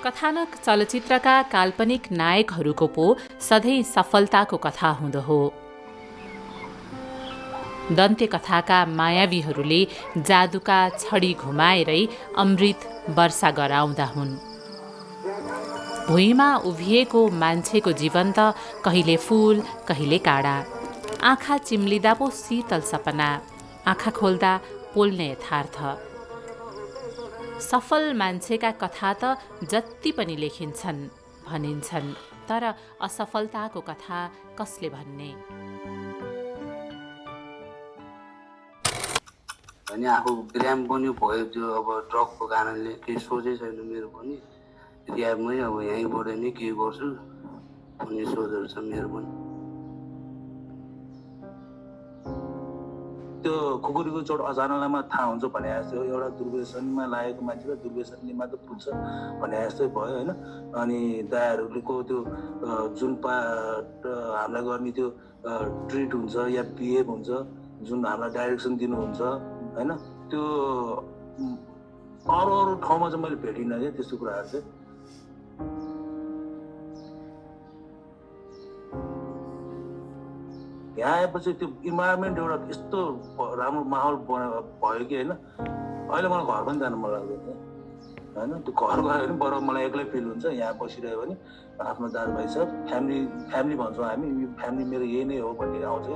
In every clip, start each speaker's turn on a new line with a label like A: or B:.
A: कथानक चलचित्रका काल्पनिक नायकहरूको पो सधैँ सफलताको कथा हुँदो हो। दन्ते कथाका मायावीहरूले जादुका छडी घुमाएरै अमृत वर्षा गराउँदा हुन्। भुइँमा उभिएको मान्छेको जीवन त कहिले फूल कहिले काँडा। आँखा चिम्लिँदा पो शीतल सपना, आँखा खोल्दा पोल्ने यथार्थ। सफल मान्छेका कथा त जति पनि लेखिन्छन् भनिन्छन्, तर असफलताको कथा कसले भन्ने?
B: अनि आफू ग्राम पनि भयो, त्यो अब ड्रगको कारणले केही सोचै छैन मेरो पनि। रिहाबमै अब यहीँबाट नै के गर्छु भन्ने सोचहरू छ मेरो पनि।
C: त्यो खुकुरीको चोट अचानकमा थाहा हुन्छ भने जस्तो एउटा दुर्व्यसनमा लागेको मान्छेलाई दुर्व्यसनले मात्र पुग्छ भने जस्तै भयो होइन। अनि दायाहरूको त्यो जुन हामीलाई गर्ने त्यो ट्रिट हुन्छ या बिहेभ हुन्छ, जुन हामीलाई डाइरेक्सन दिनुहुन्छ होइन, त्यो अरू ठाउँमा चाहिँ मैले भेटिनँ क्या त्यस्तो कुराहरू चाहिँ। यहाँ आएपछि त्यो इन्भाइरोमेन्ट एउटा यस्तो राम्रो माहौल भयो कि होइन, अहिले मलाई घर पनि जानु मन लाग्दैन होइन। त्यो घर गयो भने बरु मलाई एक्लै फिल हुन्छ। यहाँ बसिरह्यो भने आफ्नो दाजुभाइ छ, फ्यामिली भन्छौँ हामी, फ्यामिली मेरो यही नै हो भन्ने आउँछ।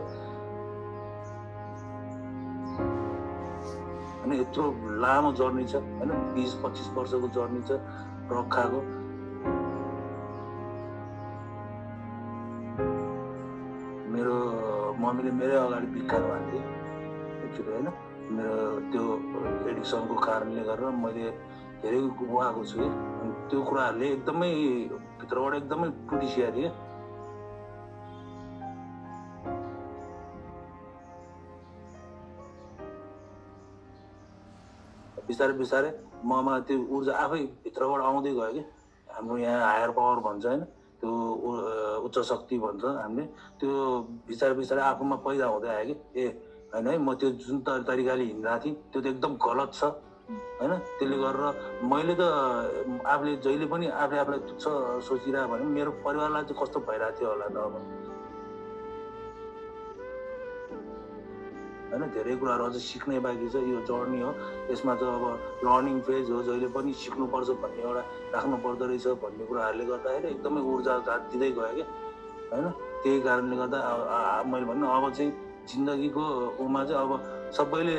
C: होइन यत्रो लामो जर्नी छ होइन, 20-25 वर्षको जर्नी छ ट्रक खाएको। मेरो मम्मीले मेरै अगाडि भिक्कार भन्थे एक्चुली होइन। मेरो त्यो एडिक्सनको कारणले गरेर मैले धेरै गुमाएको छु कि, अनि त्यो कुराहरूले एकदमै भित्रबाट एकदमै टुटिसिया थिएँ। बिस्तारै बिस्तारै ममा त्यो ऊर्जा आफै भित्रबाट आउँदै गयो कि। हाम्रो यहाँ हायर पावर भन्छ होइन, त्यो उच्च शक्ति भन्छ हामीले, त्यो बिस्तारै बिस्तारै आफूमा पैदा हुँदै आयो कि ए होइन है, म त्यो जुन तरिकाले हिँडिरहेको थिएँ त्यो त एकदम गलत छ होइन। त्यसले गरेर मैले त आफूले जहिले पनि आफूलाई तुच्छ सोचिरहेको भने मेरो परिवारलाई चाहिँ कस्तो भइरहेको थियो होला त अब होइन। धेरै कुराहरू अझै सिक्नै बाँकी छ, यो जर्नी हो। यसमा चाहिँ अब लर्निङ फेज हो, जहिले पनि सिक्नुपर्छ भन्ने एउटा राख्नु पर्दो रहेछ भन्ने कुराहरूले गर्दाखेरि एकदमै ऊर्जा दिँदै गयो क्या होइन। त्यही कारणले गर्दा मैले भन्नु अब चाहिँ जिन्दगीको उमा चाहिँ अब सबैले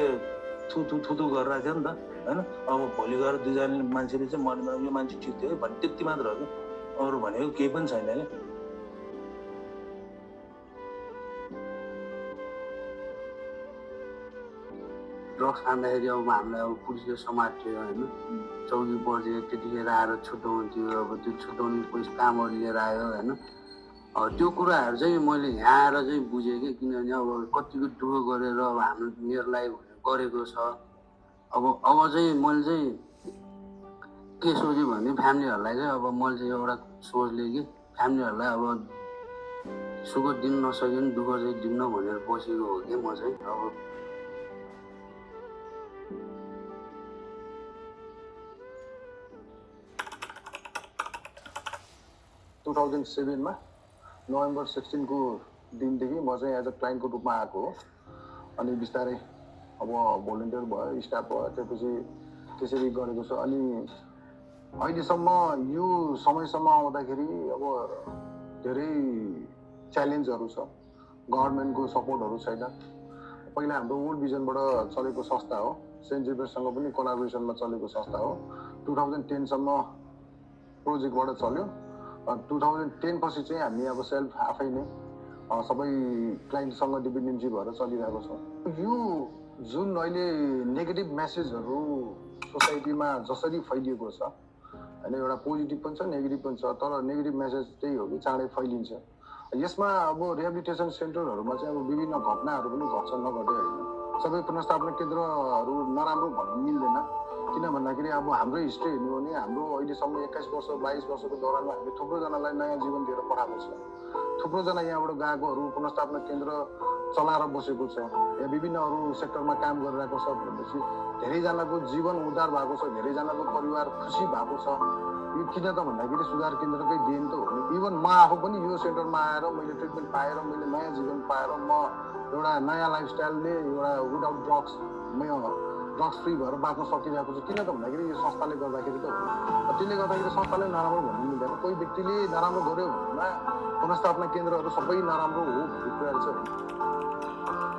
C: थुथु गरिरहेको थियो नि त होइन। अब भोलि गएर दुईजना मान्छेले चाहिँ मनमा यो मान्छे ठिक थियो भन्ने त्यति मात्र हो कि, अरू भनेको केही पनि छैन क्या।
B: ड्रग्स खाँदाखेरि अब हामीलाई अब पुलिसले समात्थ्यो होइन, चौकी बजे त्यतिखेर आएर छुट्याउँथ्यो। अब त्यो छुट्याउने पैसा कामहरू लिएर आयो होइन। त्यो कुराहरू चाहिँ मैले यहाँ आएर चाहिँ बुझेँ कि, किनभने अब कतिको दुःख गरेर अब हाम्रो मेरो लागि गरेको छ। अब चाहिँ मैले चाहिँ के सोचेँ भने फ्यामिलीहरूलाई चाहिँ अब मैले चाहिँ एउटा सोच लिएँ कि फ्यामिलीहरूलाई अब सुख दिन नसक्यो भने दुःख चाहिँ दिन्न भनेर बसेको हो कि म चाहिँ। अब
D: 2007 नोभेम्बर 16 को दिनदेखि म चाहिँ एज अ क्लाइन्टको रूपमा आएको हो। अनि बिस्तारै अब भोलिन्टियर भयो, स्टाफ भयो, त्यसपछि त्यसरी गरेको छु। अनि अहिलेसम्म यो समयसम्म आउँदाखेरि अब धेरै च्यालेन्जहरू छ। गभर्मेन्टको सपोर्टहरू छैन। पहिला हाम्रो वर्ल्ड भिजनबाट चलेको संस्था हो, सेन्ट जेभियर्ससँग पनि कोलाबोरेसनमा चलेको संस्था हो। 2010 सम्म प्रोजेक्टबाट चल्यो। 2010 पछि चाहिँ हामी अब सेल्फ आफै नै सबै क्लाइन्टसँग डिपेन्डेन्सी भएर चलिरहेको छौँ। यो जुन अहिले नेगेटिभ मेसेजहरू सोसाइटीमा जसरी फैलिएको छ होइन, एउटा पोजिटिभ पनि छ नेगेटिभ पनि छ, तर नेगेटिभ मेसेज त्यही हो कि चाँडै फैलिन्छ। यसमा अब रिहेबिलिटेसन सेन्टरहरूमा चाहिँ अब विभिन्न घटनाहरू पनि घट्छन्, नघटे होइन। सबै पुनर्स्थापना केन्द्रहरू नराम्रो भन्नु मिल्दैन, किन भन्दाखेरि अब हाम्रो हिस्ट्री हेर्नु भने हाम्रो अहिलेसम्म 21 वर्ष 22 वर्षको दौरानमा हामीले थुप्रोजनालाई नयाँ जीवन दिएर पठाएको छ। थुप्रोजना यहाँबाट गएकोहरू पुनर्स्थापना केन्द्र चलाएर बसेको छ, या विभिन्न अरू सेक्टरमा काम गरिरहेको छ भनेपछि धेरैजनाको जीवन उद्धार भएको छ, धेरैजनाको परिवार खुसी भएको छ। यो किन त भन्दाखेरि सुधार केन्द्रकै देन त हो नि। इभन म आफू पनि यो सेन्टरमा आएर मैले ट्रिटमेन्ट पाएर मैले नयाँ जीवन पाएर म एउटा नयाँ लाइफस्टाइलले एउटा विदाउट ड्रग्स ड्रग्स फ्री भएर बाँच्न सकिरहेको छु। किन त भन्दाखेरि यो संस्थाले गर्दाखेरि त हो। त्यसले गर्दाखेरि संस्थाले नराम्रो भन्नु मिल्दैन। कोही व्यक्तिले नराम्रो गर्यो भन्दा पुनस्थापना केन्द्रहरू सबै नराम्रो हो भन्ने कुरा चाहिँ होइन।